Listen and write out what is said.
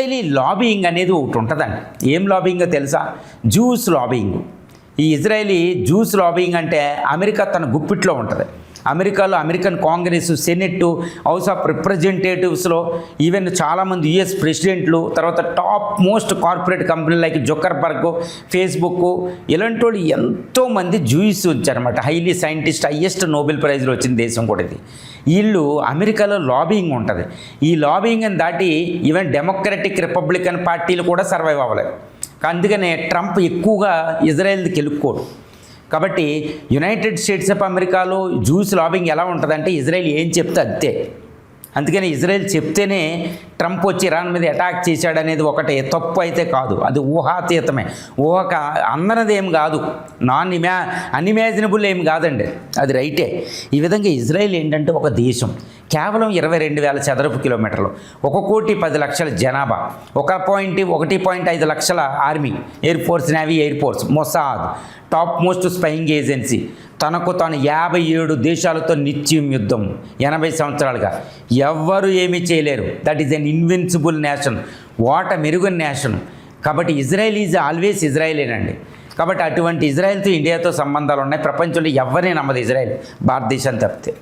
Israeli lobbying అనేది ఒకటి ఉంటుందండి. ఏం లాబియింగో తెలుసా? Jews lobbying. ఈ ఇజ్రాయేలీ జ్యూస్ లాబియింగ్ అంటే అమెరికా తన గుప్పిట్లో ఉంటుంది. అమెరికాలో American Congress, Senate, House of రిప్రజెంటేటివ్స్లో ఈవెన్ చాలామంది యుఎస్ ప్రెసిడెంట్లు, తర్వాత టాప్ మోస్ట్ కార్పొరేట్ కంపెనీలు లైక్ జుకర్బర్గ్, ఫేస్బుక్, ఇలాంటి వాళ్ళు ఎంతోమంది జూయిస్ వచ్చారనమాట. హైలీ సైంటిస్ట్, హయ్యెస్ట్ నోబెల్ ప్రైజ్లు వచ్చిన దేశం కూడా ఇది. వీళ్ళు అమెరికాలో లాబియింగ్ ఉంటుంది. ఈ లాబియింగ్ అని దాటి ఈవెన్ డెమోక్రటిక్, రిపబ్లికన్ పార్టీలు కూడా సర్వైవ్ అవ్వలేదు. అందుకనే ట్రంప్ ఎక్కువగా ఇజ్రాయెల్ది గెలుక్కోడు. కాబట్టి యునైటెడ్ స్టేట్స్ ఆఫ్ అమెరికాలో జ్యూస్ లాబింగ్ ఎలా ఉంటుందంటే ఇజ్రాయెల్ ఏం చెప్తే అంతే. అందుకని ఇజ్రాయెల్ చెప్తేనే ట్రంప్ వచ్చి ఇరాన్ మీద అటాక్ చేశాడనేది ఒకటే తప్పు అయితే కాదు, అది ఊహాతీతమే. అందనది ఏం కాదు, అన్ఇమాజినబుల్ ఏం కాదండి, అది రైటే. ఈ విధంగా ఇజ్రాయెల్ ఏంటంటే ఒక దేశం, కేవలం 22,000 చదరపు కిలోమీటర్లు, 1,10,00,000 జనాభా, 1.5 లక్షల army, air force, navy, air force, Mossad, top most spying agency, తనకు తాను 57 దేశాలతో నిత్యం యుద్ధం 80 సంవత్సరాలుగా. ఎవ్వరూ ఏమీ చేయలేరు. That is an invincible nation, what a మెరుగన్ నేషన్. కాబట్టి ఇజ్రాయెల్ ఈజ్ ఆల్వేస్ ఇజ్రాయెలేనండి. కాబట్టి అటువంటి ఇజ్రాయెల్తో ఇండియాతో సంబంధాలు ఉన్నాయి. ప్రపంచంలో ఎవరిని నమ్మదు ఇజ్రాయెల్, భారతదేశాన్ని తప్పితే.